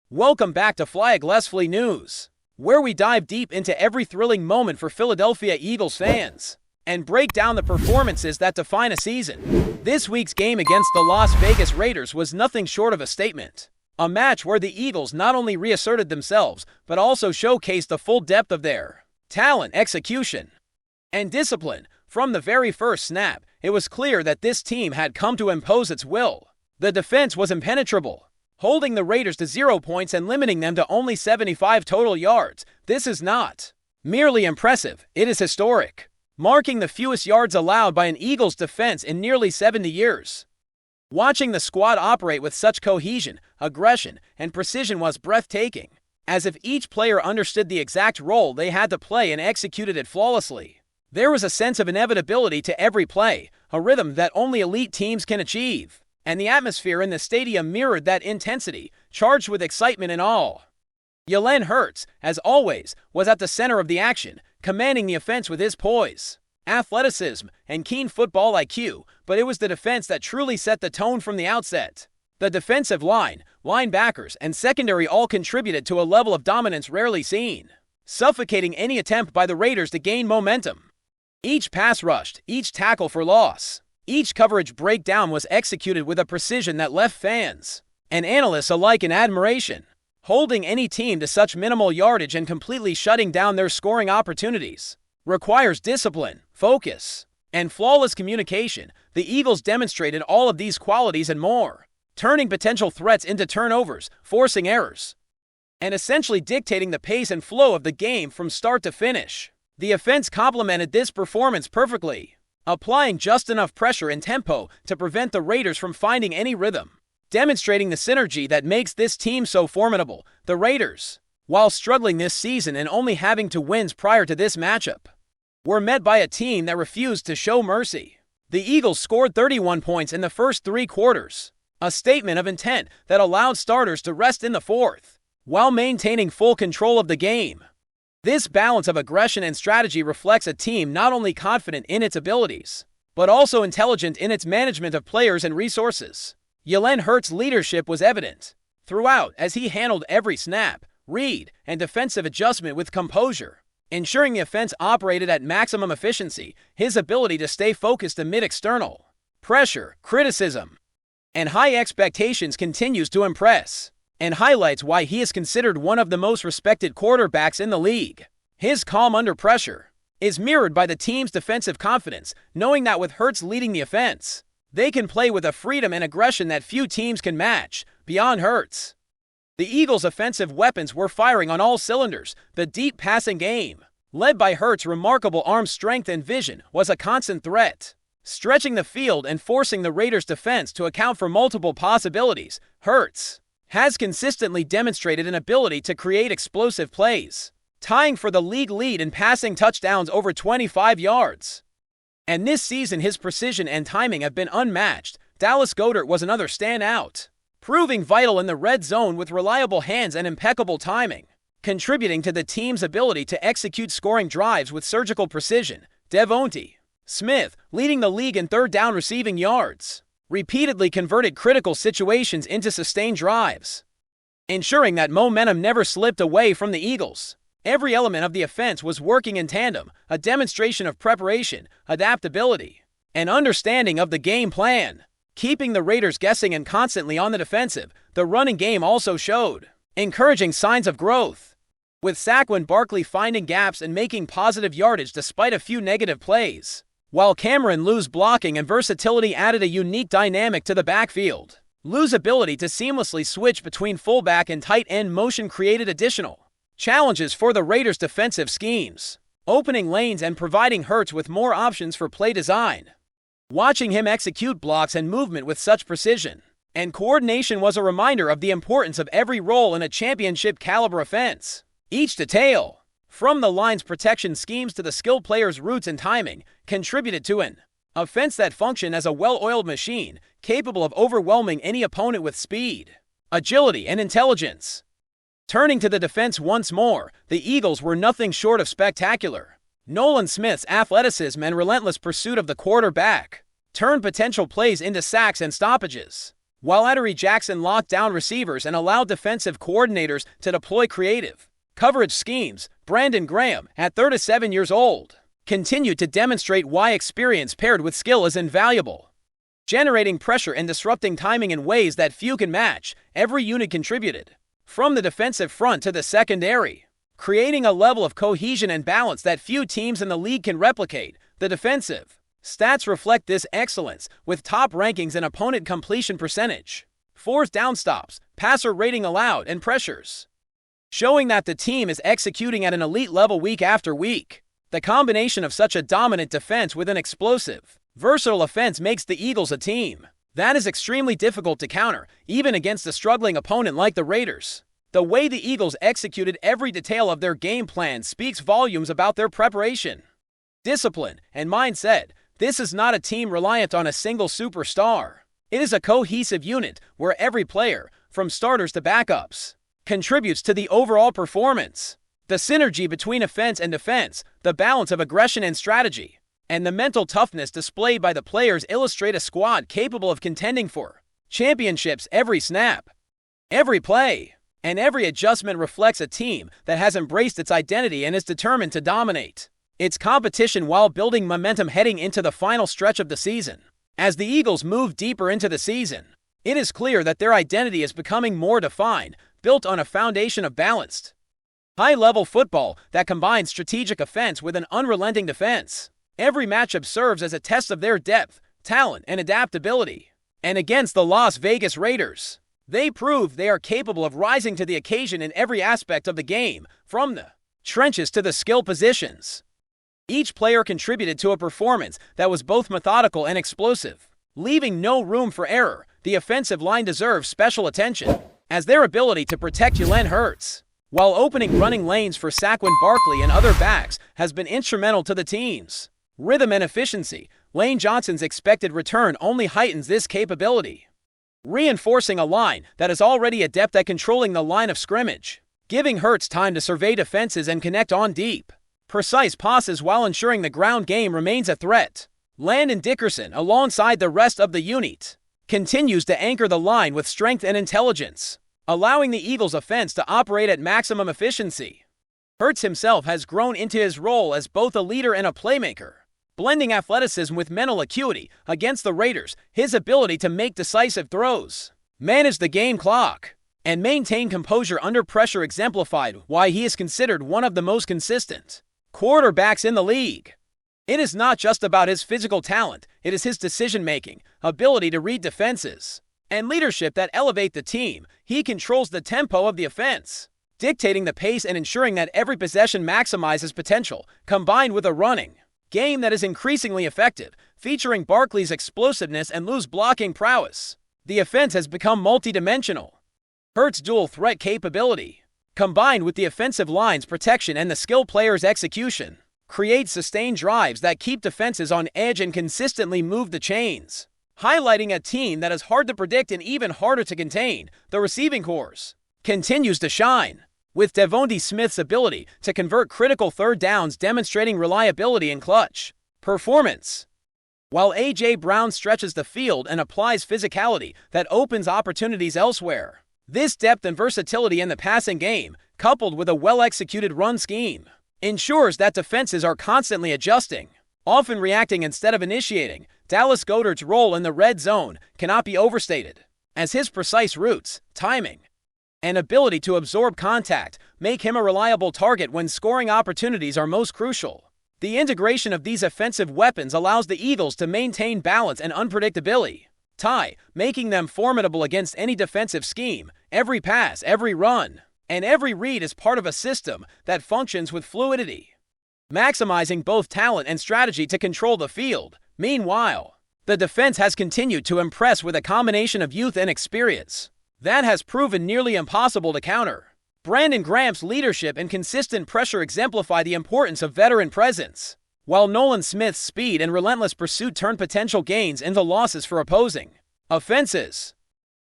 Welcome back to FlyEaglesFly News, where we dive deep into every thrilling moment for Philadelphia Eagles fans and break down the performances that define a season. This week's game against the Las Vegas Raiders was nothing short of a statement. A match where the Eagles not only reasserted themselves, but also showcased the full depth of their talent, execution, and discipline. From the very first snap, it was clear that this team had come to impose its will. The defense was impenetrable, holding the Raiders to 0 points and limiting them to only 75 total yards. This is not merely impressive, it is historic, marking the fewest yards allowed by an Eagles defense in nearly 70 years. Watching the squad operate with such cohesion, aggression, and precision was breathtaking, as if each player understood the exact role they had to play and executed it flawlessly. There was a sense of inevitability to every play, a rhythm that only elite teams can achieve. And the atmosphere in the stadium mirrored that intensity, charged with excitement and awe. Jalen Hurts, as always, was at the center of the action, commanding the offense with his poise, athleticism, and keen football IQ, but it was the defense that truly set the tone from the outset. The defensive line, linebackers, and secondary all contributed to a level of dominance rarely seen, suffocating any attempt by the Raiders to gain momentum. Each pass rushed, each tackle for loss, each coverage breakdown was executed with a precision that left fans and analysts alike in admiration. Holding any team to such minimal yardage and completely shutting down their scoring opportunities requires discipline, focus, and flawless communication. The Eagles demonstrated all of these qualities and more, turning potential threats into turnovers, forcing errors, and essentially dictating the pace and flow of the game from start to finish. The offense complemented this performance perfectly, applying just enough pressure and tempo to prevent the Raiders from finding any rhythm, demonstrating the synergy that makes this team so formidable. The Raiders, while struggling this season and only having 2 wins prior to this matchup, were met by a team that refused to show mercy. The Eagles scored 31 points in the first 3 quarters, a statement of intent that allowed starters to rest in the fourth, while maintaining full control of the game. This balance of aggression and strategy reflects a team not only confident in its abilities, but also intelligent in its management of players and resources. Jalen Hurts' leadership was evident throughout as he handled every snap, read, and defensive adjustment with composure, ensuring the offense operated at maximum efficiency. His ability to stay focused amid external pressure, criticism, and high expectations continues to impress, and highlights why he is considered one of the most respected quarterbacks in the league. His calm under pressure is mirrored by the team's defensive confidence, knowing that with Hurts leading the offense, they can play with a freedom and aggression that few teams can match. Beyond Hurts, the Eagles' offensive weapons were firing on all cylinders. The deep passing game, led by Hurts' remarkable arm strength and vision, was a constant threat, stretching the field and forcing the Raiders' defense to account for multiple possibilities. Hurts has consistently demonstrated an ability to create explosive plays, tying for the league lead in passing touchdowns over 25 yards. And this season his precision and timing have been unmatched. Dallas Goedert was another standout, proving vital in the red zone with reliable hands and impeccable timing, contributing to the team's ability to execute scoring drives with surgical precision. Devontae Smith, leading the league in 3rd down receiving yards, repeatedly converted critical situations into sustained drives, ensuring that momentum never slipped away from the Eagles. Every element of the offense was working in tandem, a demonstration of preparation, adaptability, and understanding of the game plan, keeping the Raiders guessing and constantly on the defensive. The running game also showed encouraging signs of growth, with Saquon Barkley finding gaps and making positive yardage despite a few negative plays, while Cameron Lou's blocking and versatility added a unique dynamic to the backfield. Lou's ability to seamlessly switch between fullback and tight end motion created additional challenges for the Raiders' defensive schemes, opening lanes and providing Hurts with more options for play design. Watching him execute blocks and movement with such precision and coordination was a reminder of the importance of every role in a championship-caliber offense. Each detail, from the line's protection schemes to the skilled players' routes and timing, contributed to an offense that functioned as a well-oiled machine, capable of overwhelming any opponent with speed, agility, and intelligence. Turning to the defense once more, the Eagles were nothing short of spectacular. Nolan Smith's athleticism and relentless pursuit of the quarterback turned potential plays into sacks and stoppages, while Adoree Jackson locked down receivers and allowed defensive coordinators to deploy creative coverage schemes. Brandon Graham, at 37 years old, continued to demonstrate why experience paired with skill is invaluable. Generating pressure and disrupting timing in ways that few can match, every unit contributed, from the defensive front to the secondary, creating a level of cohesion and balance that few teams in the league can replicate. The defensive stats reflect this excellence, with top rankings in opponent completion percentage, fourth down stops, passer rating allowed, and pressures, showing that the team is executing at an elite level week after week. The combination of such a dominant defense with an explosive, versatile offense makes the Eagles a team that is extremely difficult to counter, even against a struggling opponent like the Raiders. The way the Eagles executed every detail of their game plan speaks volumes about their preparation, discipline, and mindset. This is not a team reliant on a single superstar. It is a cohesive unit where every player, from starters to backups, contributes to the overall performance. The synergy between offense and defense, the balance of aggression and strategy, and the mental toughness displayed by the players illustrate a squad capable of contending for championships. Every snap, every play, and every adjustment reflects a team that has embraced its identity and is determined to dominate its competition while building momentum heading into the final stretch of the season. As the Eagles move deeper into the season, it is clear that their identity is becoming more defined, built on a foundation of balanced, high-level football that combines strategic offense with an unrelenting defense. Every matchup serves as a test of their depth, talent, and adaptability. And against the Las Vegas Raiders, they proved they are capable of rising to the occasion in every aspect of the game, from the trenches to the skill positions. Each player contributed to a performance that was both methodical and explosive, leaving no room for error. The offensive line deserves special attention, as their ability to protect Jalen Hurts while opening running lanes for Saquon Barkley and other backs has been instrumental to the team's rhythm and efficiency. Lane Johnson's expected return only heightens this capability, reinforcing a line that is already adept at controlling the line of scrimmage, giving Hurts time to survey defenses and connect on deep, precise passes while ensuring the ground game remains a threat. Landon Dickerson, alongside the rest of the unit, continues to anchor the line with strength and intelligence, allowing the Eagles' offense to operate at maximum efficiency. Hurts himself has grown into his role as both a leader and a playmaker, blending athleticism with mental acuity. Against the Raiders, his ability to make decisive throws, manage the game clock, and maintain composure under pressure exemplified why he is considered one of the most consistent quarterbacks in the league. It is not just about his physical talent, it is his decision-making, ability to read defenses, and leadership that elevate the team. He controls the tempo of the offense, dictating the pace and ensuring that every possession maximizes potential, combined with a running game that is increasingly effective, featuring Barkley's explosiveness and loose blocking prowess. The offense has become multidimensional. Hurts' dual threat capability, combined with the offensive line's protection and the skill player's execution, create sustained drives that keep defenses on edge and consistently move the chains, highlighting a team that is hard to predict and even harder to contain. The receiving corps continues to shine, with Devontae Smith's ability to convert critical third downs demonstrating reliability and clutch performance, while A.J. Brown stretches the field and applies physicality that opens opportunities elsewhere. This depth and versatility in the passing game, coupled with a well-executed run scheme, ensures that defenses are constantly adjusting, often reacting instead of initiating. Dallas Goedert's role in the red zone cannot be overstated, as his precise routes, timing, and ability to absorb contact make him a reliable target when scoring opportunities are most crucial. The integration of these offensive weapons allows the Eagles to maintain balance and unpredictability, making them formidable against any defensive scheme. Every pass, every run, and every read is part of a system that functions with fluidity, maximizing both talent and strategy to control the field. Meanwhile, the defense has continued to impress with a combination of youth and experience that has proven nearly impossible to counter. Brandon Graham's leadership and consistent pressure exemplify the importance of veteran presence, while Nolan Smith's speed and relentless pursuit turn potential gains into losses for opposing offenses.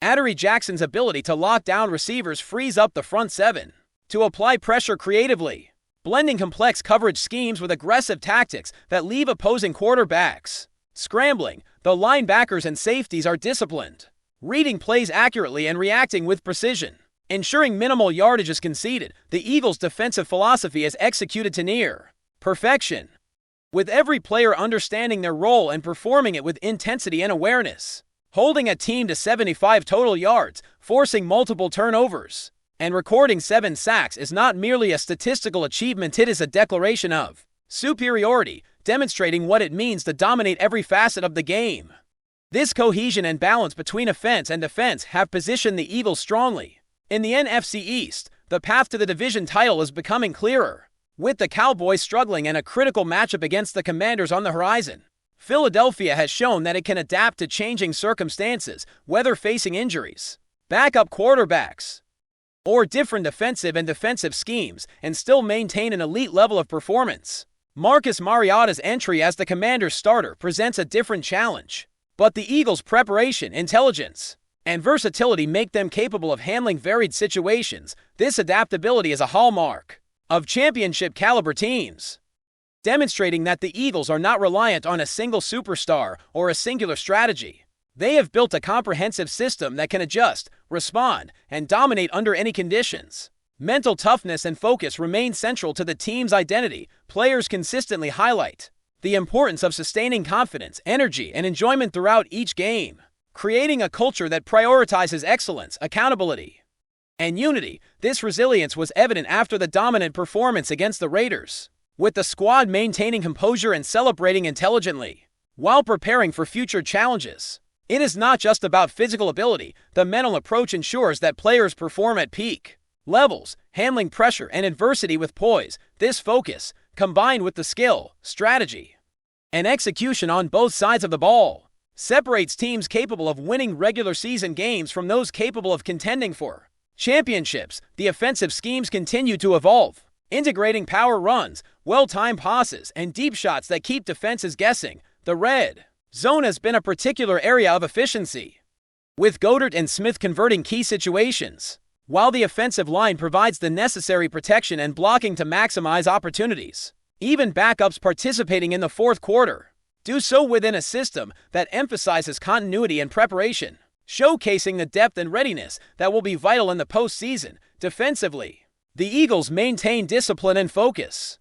Adoree Jackson's ability to lock down receivers frees up the front seven to apply pressure creatively, blending complex coverage schemes with aggressive tactics that leave opposing quarterbacks scrambling. The linebackers and safeties are disciplined, reading plays accurately and reacting with precision. Ensuring minimal yardage is conceded, the Eagles' defensive philosophy is executed to near perfection, with every player understanding their role and performing it with intensity and awareness. Holding a team to 75 total yards, forcing multiple turnovers, and recording 7 sacks is not merely a statistical achievement, it is a declaration of superiority, demonstrating what it means to dominate every facet of the game. This cohesion and balance between offense and defense have positioned the Eagles strongly. In the NFC East, the path to the division title is becoming clearer, with the Cowboys struggling and a critical matchup against the Commanders on the horizon. Philadelphia has shown that it can adapt to changing circumstances, whether facing injuries, backup quarterbacks, or different offensive and defensive schemes, and still maintain an elite level of performance. Marcus Mariota's entry as the Commanders' starter presents a different challenge, but the Eagles' preparation, intelligence, and versatility make them capable of handling varied situations. This adaptability is a hallmark of championship-caliber teams, demonstrating that the Eagles are not reliant on a single superstar or a singular strategy. They have built a comprehensive system that can adjust, respond, and dominate under any conditions. Mental toughness and focus remain central to the team's identity. Players consistently highlight the importance of sustaining confidence, energy, and enjoyment throughout each game, creating a culture that prioritizes excellence, accountability, and unity. This resilience was evident after the dominant performance against the Raiders, with the squad maintaining composure and celebrating intelligently while preparing for future challenges. It is not just about physical ability. The mental approach ensures that players perform at peak levels, handling pressure and adversity with poise. This focus, combined with the skill, strategy, and execution on both sides of the ball, separates teams capable of winning regular season games from those capable of contending for championships. The offensive schemes continue to evolve, integrating power runs, well-timed passes, and deep shots that keep defenses guessing. The red zone has been a particular area of efficiency, with Goddard and Smith converting key situations, while the offensive line provides the necessary protection and blocking to maximize opportunities. Even backups participating in the fourth quarter do so within a system that emphasizes continuity and preparation, showcasing the depth and readiness that will be vital in the postseason. Defensively, the Eagles maintain discipline and focus,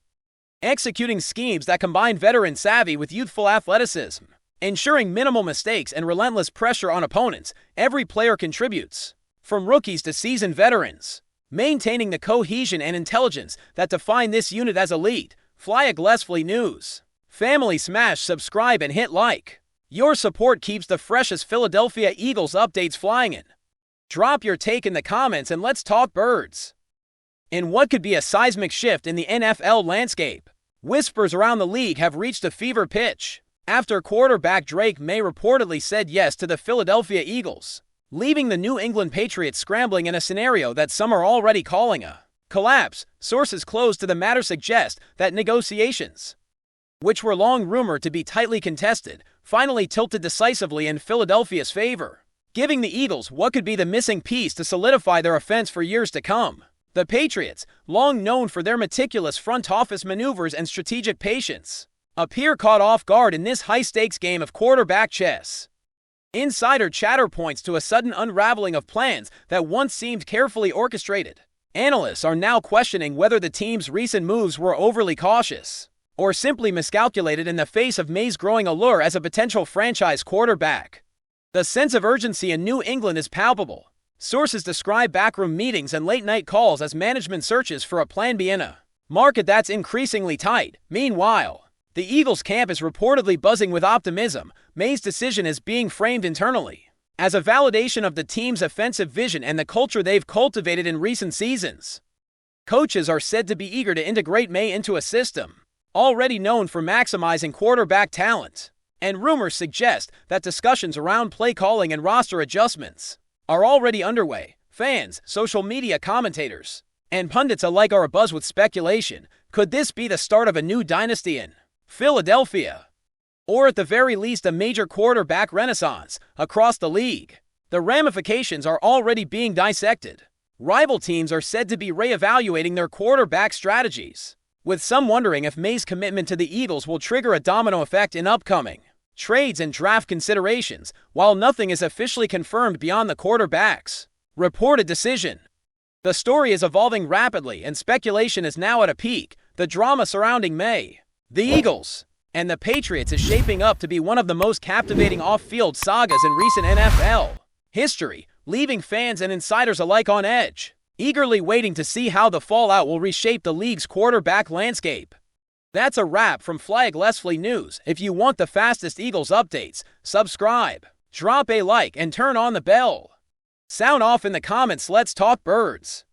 executing schemes that combine veteran savvy with youthful athleticism, ensuring minimal mistakes and relentless pressure on opponents. Every player contributes, from rookies to seasoned veterans, maintaining the cohesion and intelligence that define this unit as elite. FlyEaglesFly News. Family, smash subscribe and hit like. Your support keeps the freshest Philadelphia Eagles updates flying in. Drop your take in the comments and let's talk birds. In what could be a seismic shift in the NFL landscape, whispers around the league have reached a fever pitch after quarterback Drake May reportedly said yes to the Philadelphia Eagles, leaving the New England Patriots scrambling in a scenario that some are already calling a collapse. Sources close to the matter suggest that negotiations, which were long rumored to be tightly contested, finally tilted decisively in Philadelphia's favor, giving the Eagles what could be the missing piece to solidify their offense for years to come. The Patriots, long known for their meticulous front office maneuvers and strategic patience, appear caught off guard in this high-stakes game of quarterback chess. Insider chatter points to a sudden unraveling of plans that once seemed carefully orchestrated. Analysts are now questioning whether the team's recent moves were overly cautious or simply miscalculated in the face of May's growing allure as a potential franchise quarterback. The sense of urgency in New England is palpable. Sources describe backroom meetings and late-night calls as management searches for a plan B in a market that's increasingly tight. Meanwhile, the Eagles camp is reportedly buzzing with optimism. May's decision is being framed internally as a validation of the team's offensive vision and the culture they've cultivated in recent seasons. Coaches are said to be eager to integrate May into a system already known for maximizing quarterback talent, and rumors suggest that discussions around play calling and roster adjustments are already underway. Fans, social media commentators, and pundits alike are abuzz with speculation. Could this be the start of a new dynasty in Philadelphia, or at the very least a major quarterback renaissance across the league? The ramifications are already being dissected. Rival teams are said to be reevaluating their quarterback strategies, with some wondering if May's commitment to the Eagles will trigger a domino effect in upcoming trades, and draft considerations, while nothing is officially confirmed beyond the quarterbacks' reported decision. The story is evolving rapidly, and speculation is now at a peak. The drama surrounding MAYE, the Eagles, and the Patriots is shaping up to be one of the most captivating off-field sagas in recent NFL history, leaving fans and insiders alike on edge, eagerly waiting to see how the fallout will reshape the league's quarterback landscape. That's a wrap from FlyEaglesFly News. If you want the fastest Eagles updates, subscribe, drop a like, and turn on the bell. Sound off in the comments. Let's talk birds.